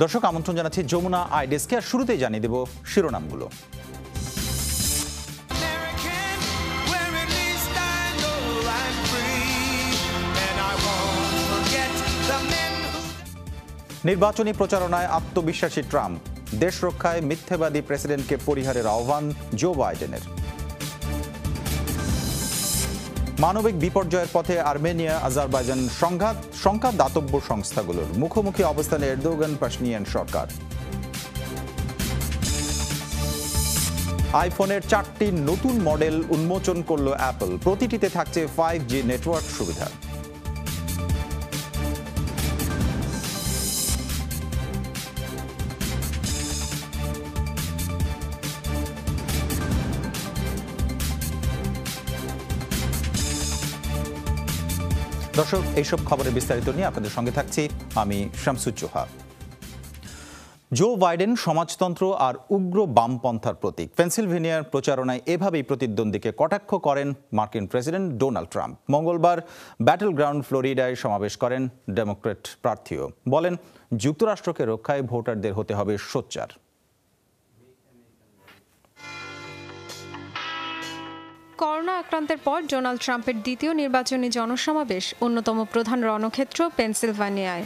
দর্শক, আমন্ত্রণ জানাচ্ছি যমুনা আই ডেস্কে। আর শুরুতেই জানিয়ে দেব শিরোনামগুলো। নির্বাচনী প্রচারণায় আত্মবিশ্বাসী ট্রাম্প, দেশ রক্ষায় মিথ্যাবাদী প্রেসিডেন্টকে পরিহারের আহ্বান জো বাইডেনের। মানবিক বিপর্যয়ের পথে আর্মেনিয়া আজারবাইজান সংঘাত দাতব্য সংস্থাগুলোর মুখোমুখি অবস্থানে এরদোগান পাশনিয়ান সরকার। আইফোনের 4টি নতুন মডেল উন্মোচন করল অ্যাপল, প্রতিটিতে থাকছে 5G নেটওয়ার্ক সুবিধা। দর্শক, এইসব খবরের বিস্তারিত নিয়ে আপনাদের সঙ্গে থাকছি আমি শামসুজ্জোহা। জো বাইডেন সমাজতন্ত্র আর উগ্র বামপন্থার প্রতীক। পেনসিলভেনিয়ার প্রচারণায় এভাবেই প্রতিদ্বন্দ্বীকে কটাক্ষ করেন মার্কিন প্রেসিডেন্ট ডোনাল্ড ট্রাম্প। মঙ্গলবার ব্যাটল গ্রাউন্ড ফ্লোরিডায় সমাবেশ করেন ডেমোক্র্যাট প্রার্থীও। বলেন, যুক্তরাষ্ট্রকে রক্ষায় ভোটারদের হতে হবে সোচ্চার। করোনা আক্রান্তের পর ডোনাল্ড ট্রাম্পের দ্বিতীয় নির্বাচনী জনসমাবেশ অন্যতম প্রধান রণক্ষেত্র পেনসিলভানিয়ায়।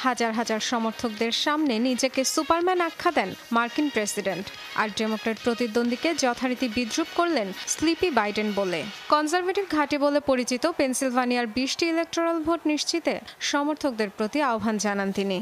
হাজার হাজার সমর্থকদের সামনে নিজেকে সুপারম্যান আখ্যা দেন মার্কিন প্রেসিডেন্ট, আর ডেমোক্র্যাট প্রতিদ্বন্দ্বীকে যথারীতি বিদ্রূপ করলেন স্লিপি বাইডেন বলে। কনজারভেটিভ ঘাঁটি বলে পরিচিত পেনসিলভানিয়ার 20টি ইলেকটোরাল ভোট নিশ্চিতে সমর্থকদের প্রতি আহ্বান জানান তিনি।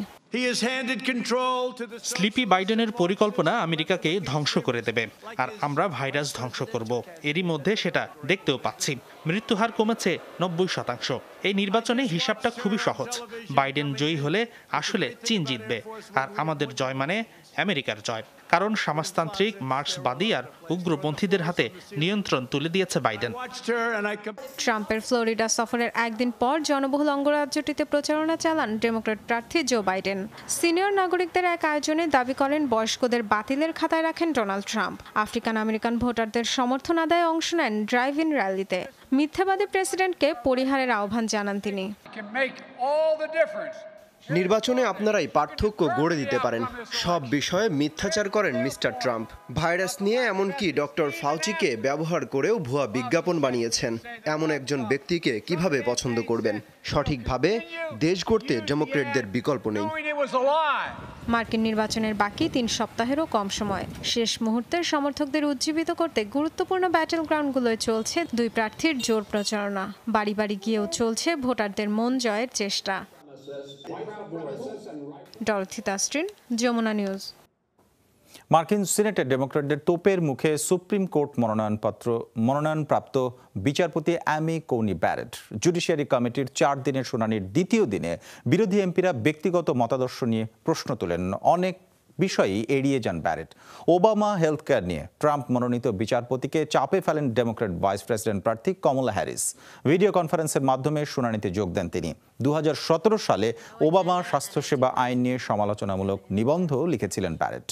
স্লিপি বাইডেনের পরিকল্পনা আমেরিকাকে ধ্বংস করে দেবে, আর আমরা ভাইরাস ধ্বংস করব। এরই মধ্যে সেটা দেখতেও পাচ্ছি। মৃত্যুহার কমেছে 90%। এই নির্বাচনে হিসাবটা খুবই সহজ। বাইডেন জয়ী হলে আসলে চীন জিতবে, আর আমাদের জয় মানে আমেরিকার জয়। কারণ সমাজতান্ত্রিক, মার্ক্সবাদী আর উগ্রপন্থীদের হাতে নিয়ন্ত্রণ তুলে দিয়েছে বাইডেন। ট্রাম্পের ফ্লোরিডা সফরের একদিন পর জনবহুল অঙ্গরাজ্যটিতে প্রচারণা চালান ডেমোক্র্যাট প্রার্থী জো বাইডেন। সিনিয়র নাগরিকদের এক আয়োজনে দাবি করেন বয়স্কদের বাতিলের খাতায় রাখেন ডোনাল্ড ট্রাম্প। আফ্রিকান আমেরিকান ভোটারদের সমর্থন আদায়ে অংশ নেন ড্রাইভ ইন র্যালিতে। মিথ্যাবাদী প্রেসিডেন্টকে পরিহারের আহ্বান জানান তিনি। নির্বাচনে আপনারাই পার্থক্য গড়ে দিতে পারেন। সব বিষয়ে মিথ্যাচার করেন মিস্টার ট্রাম্প। ভাইরাস নিয়ে এমনকি ডক্টর ফাউচিকে ব্যবহার করেও ভুয়া বিজ্ঞাপন বানিয়েছেন। এমন একজন ব্যক্তিকে কিভাবে পছন্দ করবেন? সঠিকভাবে দেশ গড়তে ডেমোক্রেটদের বিকল্প নেই। মার্কিন নির্বাচনের বাকি 3 সপ্তাহেরও কম সময়। শেষ মুহূর্তের সমর্থকদের উজ্জীবিত করতে গুরুত্বপূর্ণ ব্যাটল গ্রাউন্ডগুলোয় চলছে দুই প্রার্থীর জোর প্রচারণা। বাড়ি বাড়ি গিয়েও চলছে ভোটারদের মন জয়ের চেষ্টা। Dorothy Tasrin, Jamuna news. মার্কিন সিনেটের ডেমোক্র্যাটদের তোপের মুখে সুপ্রিম কোর্ট মনোনয়নপ্রাপ্ত বিচারপতি অ্যামি কোনি ব্যারেট। জুডিশিয়ারি কমিটির 4 দিনের শুনানির দ্বিতীয় দিনে বিরোধী এমপিরা ব্যক্তিগত মতাদর্শ নিয়ে প্রশ্ন তোলেন। অনেক বিষয়ই এড়িয়ে যান ব্যারেট। ওবামা হেলথ কেয়ার নিয়ে ট্রাম্প মনোনীত বিচারপতিকে চাপে ফেলেন ডেমোক্র্যাট ভাইস প্রেসিডেন্ট প্রার্থী কমলা হ্যারিস। ভিডিও কনফারেন্সের মাধ্যমে শুনানিতে যোগ দেন তিনি। 2017 সালে ওবামা স্বাস্থ্যসেবা আইন নিয়ে সমালোচনামূলক নিবন্ধ লিখেছিলেন ব্যারেট।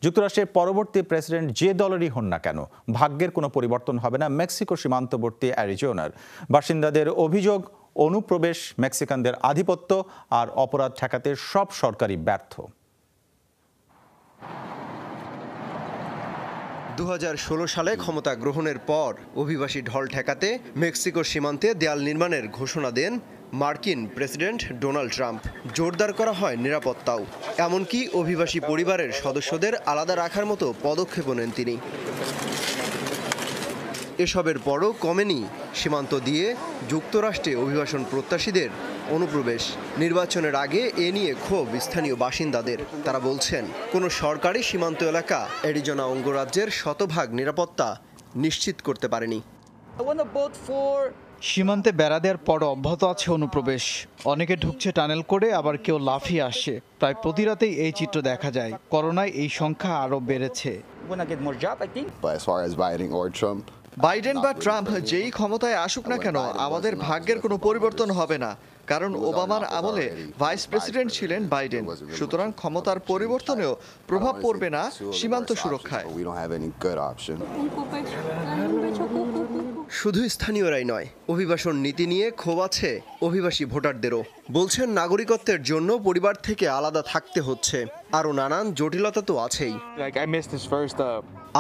যুক্তরাষ্ট্রের পরবর্তী প্রেসিডেন্ট যে দলেরই হন না কেন, ভাগ্যের কোনো পরিবর্তন হবে না মেক্সিকো সীমান্তবর্তী অ্যারিজোনার বাসিন্দাদের অভিযোগ, অনুপ্রবেশ, মেক্সিকানদের আধিপত্য আর অপরাধ ঠেকাতে সব সরকারই ব্যর্থ। 2016 সালে ক্ষমতা গ্রহণের পর অভিবাসী ঢল ঠেকাতে মেক্সিকো সীমান্তে দেয়াল নির্মাণের ঘোষণা দেন মার্কিন প্রেসিডেন্ট ডোনাল্ড ট্রাম্প। জোরদার করা হয় নিরাপত্তাও, এমনকি অভিবাসী পরিবারের সদস্যদের আলাদা রাখার মতো পদক্ষেপও নেন তিনি। এসবের পরও কমেনি সীমান্ত দিয়ে যুক্তরাষ্ট্রে অভিবাসন প্রত্যাশীদের অনুপ্রবেশ। নির্বাচনের আগে এ নিয়ে ক্ষোভ স্থানীয় বাসিন্দাদের। তারা বলছেন, কোনো সরকারি সীমান্ত এলাকা অ্যারিজোনা অঙ্গরাজ্যের শতভাগ নিরাপত্তা নিশ্চিত করতে পারেনি। সীমান্তে বেড়া দেওয়ার পরও অব্যাহত আছে অনুপ্রবেশ। অনেকে ঢুকছে টানেল করে, আবার কেউ লাফিয়ে আসছে। প্রায় প্রতি রাতেই এই চিত্র দেখা যায়। করোনায় এই সংখ্যা আরও বেড়েছে। বাইডেন বা ট্রাম্প যেই ক্ষমতায় আসুক না কেন, আমাদের ভাগ্যের কোনো পরিবর্তন হবে না। কারণ ওবামার আমলে ভাইস প্রেসিডেন্ট ছিলেন বাইডেন, সুতরাং ক্ষমতার পরিবর্তনেও প্রভাব পড়বে না সীমান্ত সুরক্ষায়। শুধু স্থানীয়রাই নয়, অভিবাসন নীতি নিয়ে ক্ষোভ আছে অভিবাসী ভোটারদেরও। বলছেন নাগরিকত্বের জন্য পরিবার থেকে আলাদা থাকতে হচ্ছে, আরও নানান জটিলতা তো আছেই।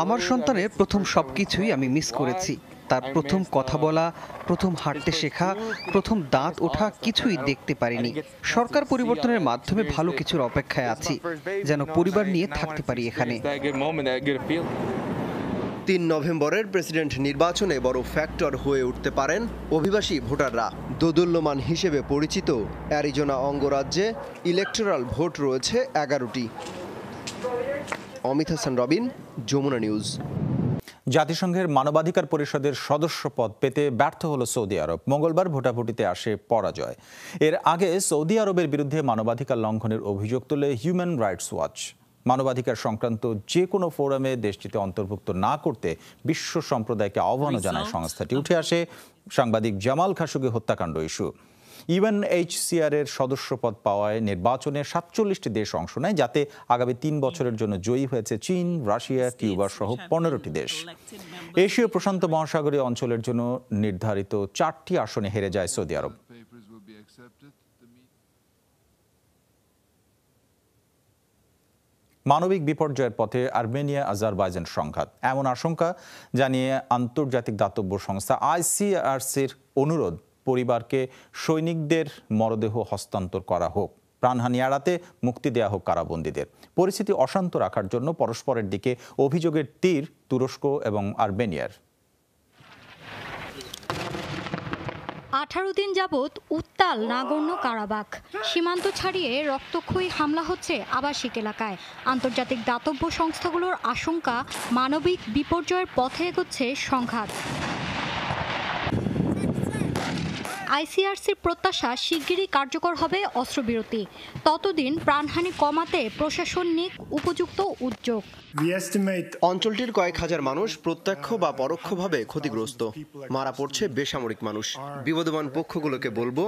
আমার সন্তানের প্রথম সবকিছুই আমি মিস করেছি। তার প্রথম কথা বলা, প্রথম হাঁটতে শেখা, প্রথম দাঁত ওঠা কিছুই দেখতে পারিনি। সরকার পরিবর্তনের মাধ্যমে ভালো কিছুর অপেক্ষায় আছি, যেন পরিবার নিয়ে থাকতে পারি এখানে। ৩ নভেম্বরের প্রেসিডেন্ট নির্বাচনে বড় ফ্যাক্টর হয়ে উঠতে পারেন অভিবাসী ভোটাররা। দোদুল্যমান হিসেবে পরিচিত অ্যারিজোনা অঙ্গরাজ্যে ইলেকটোরাল ভোট রয়েছে 11টি। অমিত হাসান রবিন, যমুনা নিউজ। জাতিসংঘের মানবাধিকার পরিষদের সদস্য পদ পেতে ব্যর্থ হল সৌদি আরব। মঙ্গলবার ভোটাভুটিতে আসে পরাজয়। এর আগে সৌদি আরবের বিরুদ্ধে মানবাধিকার লঙ্ঘনের অভিযোগ তোলে হিউম্যান রাইটস ওয়াচ। মানবাধিকার সংক্রান্ত যে কোনো ফোরামে দেশটিতে অন্তর্ভুক্ত না করতে বিশ্ব সম্প্রদায়কে আহ্বানও জানায় সংস্থাটি। উঠে আসে সাংবাদিক জামাল খাশোগি হত্যাকাণ্ড ইস্যু। ইউএনএইচসিআর এর সদস্যপদ পাওয়ায় নির্বাচনে 47টি দেশ অংশ নেয়, যাতে আগামী 3 বছরের জন্য জয়ী হয়েছে চীন, রাশিয়া, কিউবা সহ 15টি দেশ। এশীয় প্রশান্ত মহাসাগরীয় অঞ্চলের জন্য নির্ধারিত 4টি আসনে হেরে যায় সৌদি আরব। মানবিক বিপর্যয়ের পথে আর্মেনিয়া আজারবাইজান সংঘাত, এমন আশঙ্কা জানিয়ে আন্তর্জাতিক দাতব্য সংস্থা আইসিআরসির অনুরোধ পরিবারকে সৈনিকদের মরদেহ হস্তান্তর করা হোক, প্রাণহানি এড়াতে মুক্তি দেয়া হোক কারাবন্দীদের। পরিস্থিতি অশান্ত রাখার জন্য পরস্পরের দিকে অভিযোগের তীর তুরস্ক এবং আর্মেনিয়ার। 18 দিন যাবৎ উত্তাল নাগর্নো কারাবাখ। সীমান্ত ছাড়িয়ে রক্তক্ষয়ী হামলা হচ্ছে আবাসিক এলাকায়। আন্তর্জাতিক দাতব্য সংস্থাগুলোর আশঙ্কা, মানবিক বিপর্যয়ের পথে এগোচ্ছে সংঘাত। আইসিআরসির প্রত্যাশা শিগগিরই কার্যকর হবে অস্ত্রবিরতি। ততদিন প্রাণহানি কমাতে প্রশাসন নিক উপযুক্ত উদ্যোগ। অঞ্চলটির কয়েক হাজার মানুষ প্রত্যক্ষ বা পরোক্ষভাবে ক্ষতিগ্রস্ত। মারা পড়ছে বেসামরিক মানুষ। বিবদমান পক্ষগুলোকে বলবো,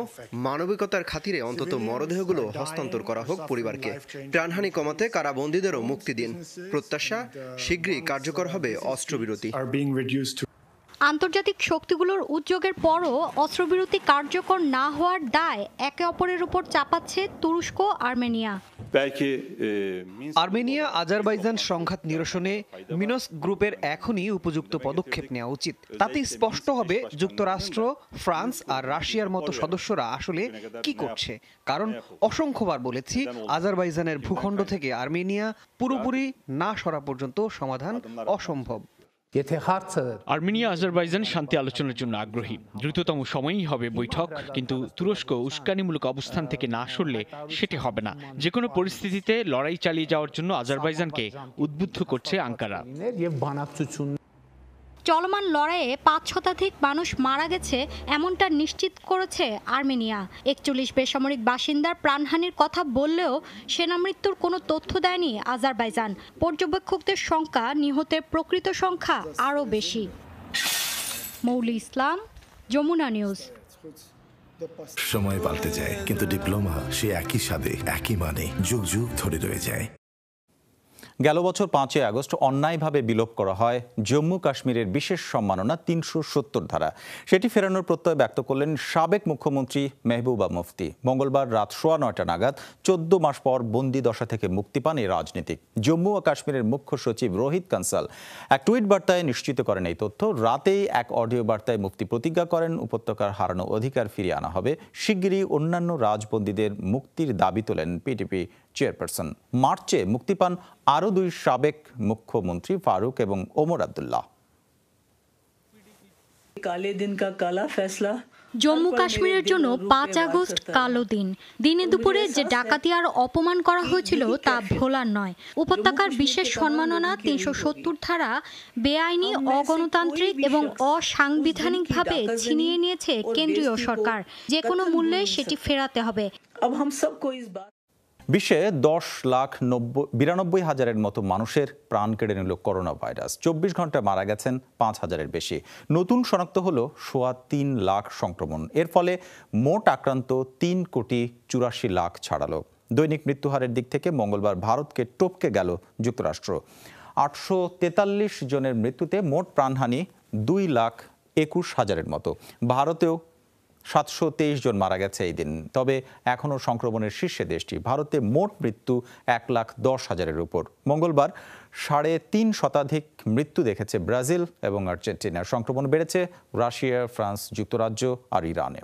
মানবিকতার খাতিরে অন্তত মরদেহগুলো হস্তান্তর করা হোক পরিবারকে। প্রাণহানি কমাতে কারাবন্দীদেরও মুক্তি দিন। প্রত্যাশা, শীঘ্রই কার্যকর হবে অস্ত্রবিরতি। আন্তর্জাতিক শক্তিগুলোর উদ্যোগের পরও অস্ত্রবিরতি কার্যকর না হওয়ার দায় একে অপরের উপর চাপাচ্ছে তুরস্ক, আর্মেনিয়া। আর্মেনিয়া আজারবাইজান সংঘাত নিরসনে মিনস্ক গ্রুপের এখনই উপযুক্ত পদক্ষেপ নেওয়া উচিত। তাতে স্পষ্ট হবে যুক্তরাষ্ট্র, ফ্রান্স আর রাশিয়ার মতো সদস্যরা আসলে কি করছে। কারণ অসংখ্যবার বলেছি, আজারবাইজানের ভূখণ্ড থেকে আর্মেনিয়া পুরোপুরি না সরা পর্যন্ত সমাধান অসম্ভব। আর্মেনিয়া আজারবাইজান শান্তি আলোচনার জন্য আগ্রহী। দ্রুততম সময়ই হবে বৈঠক, কিন্তু তুরস্ক উস্কানিমূলক অবস্থান থেকে না সরলে সেটি হবে না। যে কোনো পরিস্থিতিতে লড়াই চালিয়ে যাওয়ার জন্য আজারবাইজানকে উদ্বুদ্ধ করছে আঙ্কারা। চলমান লড়াইয়ে 5 শতাধিক মানুষ মারা গেছে এমনটা নিশ্চিত করেছে আর্মেনিয়া। 41 বেসামরিক বাসিন্দার প্রাণহানির কথা বললেও সেনামৃত্যুর কোনো তথ্য দেয়নি আজারবাইজান। পর্যবেক্ষকদের সংখ্যা, নিহতের প্রকৃত সংখ্যা আরও বেশি। মৌলি ইসলাম, যমুনা নিউজ। সময় পাল্টে যায়, কিন্তু ডিপ্লোমা সে একই স্বাদে, একই মানে যুগ যুগ ধরে রয়ে যায়। গেল বছর 5 আগস্ট অন্যায়ভাবে বিলোপ করা হয় জম্মু কাশ্মীরের বিশেষ সম্মাননা 370 ধারা। সেটি ফেরানোর প্রত্যয় ব্যক্ত করলেন সাবেক মুখ্যমন্ত্রী মেহবুবা মুফতি। মঙ্গলবার রাত 9:15 নাগাদ 14 মাস পর বন্দি দশা থেকে মুক্তি পান এই রাজনীতিক। জম্মু ও কাশ্মীরের মুখ্য সচিব রোহিত কানসাল এক টুইট বার্তায় নিশ্চিত করেন এই তথ্য। রাতেই এক অডিও বার্তায় মুফতি প্রতিজ্ঞা করেন, উপত্যকার হারানো অধিকার ফিরিয়ে আনা হবে। শিগগিরই অন্যান্য রাজবন্দীদের মুক্তির দাবি তোলেন পিডিপি চেয়ারপারসন। মার্চে মুক্তি পান আরও 2 সাবেক মুখ্যমন্ত্রী ফারুক এবং ওমর আব্দুল্লাহ। জম্মু কাশ্মীরের জন্য 5 আগস্ট কালো দিন। দিনে দুপুরে যে ডাকাতি আর অপমান করা হয়েছিল তা ভোলার নয়। উপত্যকার বিশেষ সম্মাননা 370 ধারা বেআইনি, অগণতান্ত্রিক এবং অসাংবিধানিকভাবে ছিনিয়ে নিয়েছে কেন্দ্রীয় সরকার। যে কোনো মূল্যে সেটি ফেরাতে হবে। বিশ্বে 10,92,000-এর মতো মানুষের প্রাণ কেড়ে নিল করোনা ভাইরাস। 24 ঘন্টায় মারা গেছেন 5,000-এর বেশি। নতুন শনাক্ত হলো 3.25 লাখ সংক্রমণ। এর ফলে মোট আক্রান্ত 3,84 লাখ ছাড়ালো। দৈনিক মৃত্যুহারের দিক থেকে মঙ্গলবার ভারতকে টপকে গেল যুক্তরাষ্ট্র। 843 জনের মৃত্যুতে মোট প্রাণহানি 2,21,000-এর মতো। ভারতেও 723 জন মারা গেছে এই দিন। তবে এখনও সংক্রমণের শীর্ষে দেশটি। ভারতে মোট মৃত্যু 1,10,000-এর উপর। মঙ্গলবার 3.5 শতাধিক মৃত্যু দেখেছে ব্রাজিল এবং আর্জেন্টিনা। সংক্রমণ বেড়েছে রাশিয়া, ফ্রান্স, যুক্তরাজ্য আর ইরানে।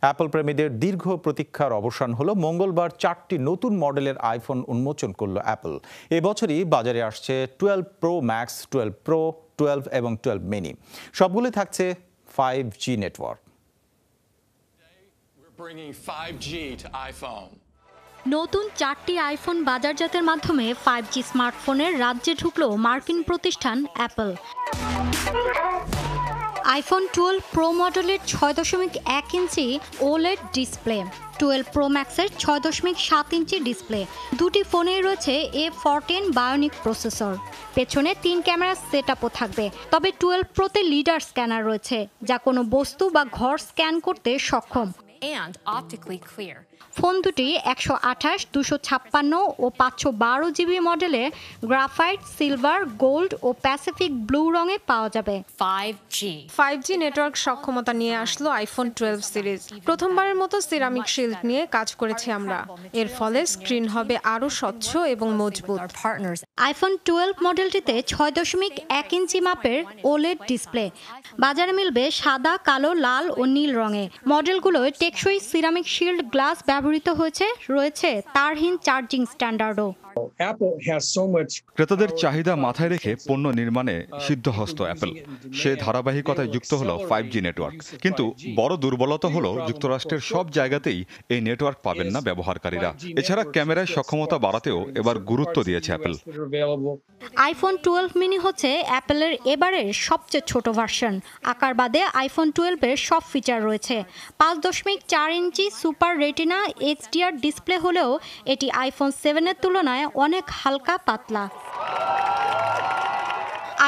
অ্যাপল প্রেমীদের দীর্ঘ প্রতীক্ষার অবসান হলো। মঙ্গলবার 4টি নতুন মডেলের আইফোন উন্মোচন করল অ্যাপল। এবছরই বাজারে আসছে 12 প্রো ম্যাক্স, 12 প্রো, 12 এবং 12 মিনি। সবগুলো থাকছে 5G নেটওয়ার্ক। নতুন 4টি আইফোন বাজারজাতের মাধ্যমে 5G স্মার্টফোনের রাজ্যে ঢুকলো মার্কিন প্রতিষ্ঠান অ্যাপল। আইফোন 12 প্রো মডেলের 6.1 ইঞ্চি ওলেড ডিসপ্লে, 12 প্রো ম্যাক্সের 6.7 ইঞ্চি ডিসপ্লে। দুটি ফোনেই রয়েছে A14 বায়োনিক প্রসেসর। পেছনে 3 ক্যামেরা সেটআপও থাকবে। তবে 12 প্রোতে লিডার স্ক্যানার রয়েছে, যা কোনো বস্তু বা ঘর স্ক্যান করতে সক্ষম। ফোন দুটি 128, 256 ও 512 জিবি মডেলে গ্রাফাইট, সিলভার, গোল্ড ও প্যাসিফিক ব্লু রঙে পাওয়া যাবে। 5G নেটওয়ার্ক সক্ষমতা নিয়ে আসলো আইফোন 12 সিরিজ। প্রথমবারের মতো সিরামিক শিল্ড নিয়ে কাজ করেছি আমরা। এর ফলে স্ক্রিন হবে আরও স্বচ্ছ এবং মজবুত। আইফোন 12 মডেলটিতে 6.1 ইঞ্চি মাপের ওলেড ডিসপ্লে। বাজারে মিলবে সাদা, কালো, লাল ও নীল রঙে। মডেলগুলোয় টেকসই সিরামিক শিল্ড গ্লাস ব্যবহৃত হয়েছে। রয়েছে তারহীন চার্জিং স্ট্যান্ডার্ডও। ক্রেতাদের চাহিদা মাথায় রেখে পণ্য নির্মাণে সিদ্ধহস্ত অ্যাপল। সে ধারাবাহিকতায় যুক্ত হলো 5G নেটওয়ার্ক। কিন্তু বড় দুর্বলতা হলো যুক্তরাষ্ট্রের সব জায়গাতেই এই নেটওয়ার্ক পাবেন না ব্যবহারকারীরা। এছাড়া ক্যামেরায় সক্ষমতা বাড়াতেও এবার গুরুত্ব দিয়েছে অ্যাপল। আইফোন 12 মিনি হচ্ছে অ্যাপলের এবারের সবচেয়ে ছোট ভার্সন। আকার বাদে আইফোন 12-এর সব ফিচার রয়েছে। 5.4 ইঞ্চি সুপার রেটিনা HDR ডিসপ্লে হলেও এটি আইফোন 7-এর তুলনায় অনেক হালকা পাতলা।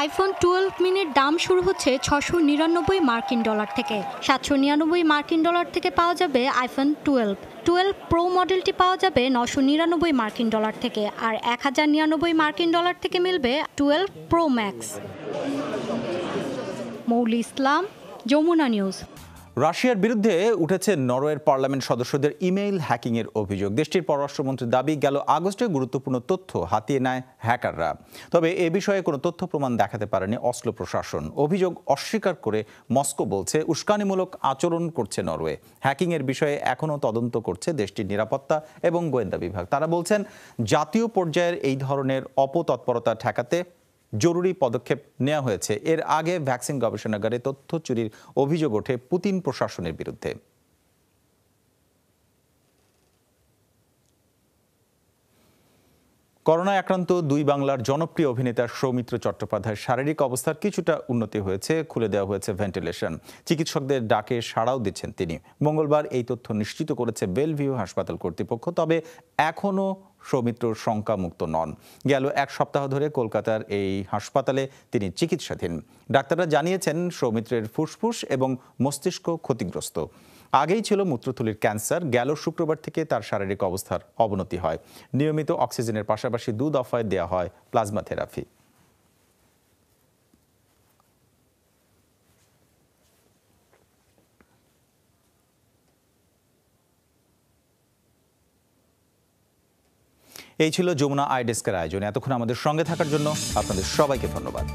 আইফোন 12 মিনির দাম শুরু হচ্ছে $699 মার্কিন থেকে। $799 মার্কিন থেকে পাওয়া যাবে আইফোন 12 প্রো মডেলটি পাওয়া যাবে $999 মার্কিন থেকে। আর $1,099 মার্কিন থেকে মিলবে 12 প্রো ম্যাক্স। মৌলি ইসলাম, যমুনা নিউজ। রাশিয়ার বিরুদ্ধে উঠেছে নরওয়ের পার্লামেন্ট সদস্যদের ইমেইল হ্যাকিংয়ের অভিযোগ। দেশটির পররাষ্ট্রমন্ত্রীর দাবি, গেল আগস্টে গুরুত্বপূর্ণ তথ্য হাতিয়ে নেয় হ্যাকাররা। তবে এ বিষয়ে কোনো তথ্য প্রমাণ দেখাতে পারেনি অসলো প্রশাসন। অভিযোগ অস্বীকার করে মস্কো বলছে উস্কানিমূলক আচরণ করছে নরওয়ে। হ্যাকিংয়ের বিষয়ে এখনও তদন্ত করছে দেশটির নিরাপত্তা এবং গোয়েন্দা বিভাগ। তারা বলছেন জাতীয় পর্যায়ের এই ধরনের অপতৎপরতা ঠেকাতে জরুরি পদক্ষেপ নেওয়া হয়েছে। এর আগে ভ্যাকসিন গবেষণাগারে তথ্য চুরির অভিযোগ ওঠে পুতিন প্রশাসনের বিরুদ্ধে। করোনায় আক্রান্ত দুই বাংলার জনপ্রিয় অভিনেতা সৌমিত্র চট্টোপাধ্যায়ের শারীরিক অবস্থার কিছুটা উন্নতি হয়েছে। খুলে দেওয়া হয়েছে ভেন্টিলেশন। চিকিৎসকদের ডাকে সাড়াও দিচ্ছেন তিনি। মঙ্গলবার এই তথ্য নিশ্চিত করেছে বেলভিউ হাসপাতাল কর্তৃপক্ষ। তবে এখনও সৌমিত্র শঙ্কামুক্ত নন। গেল এক সপ্তাহ ধরে কলকাতার এই হাসপাতালে তিনি চিকিৎসাধীন। ডাক্তাররা জানিয়েছেন সৌমিত্রের ফুসফুস এবং মস্তিষ্ক ক্ষতিগ্রস্ত। আগেই ছিল মূত্রথলির ক্যান্সার। গেল শুক্রবার থেকে তার শারীরিক অবস্থার অবনতি হয়। নিয়মিত অক্সিজেনের পাশাপাশি 2 দফায় দেওয়া হয় প্লাজমা থেরাপি। এই ছিল যমুনা আই ডেস্কের আয়োজন। এতক্ষণ আমাদের সঙ্গে থাকার জন্য আপনাদের সবাইকে ধন্যবাদ।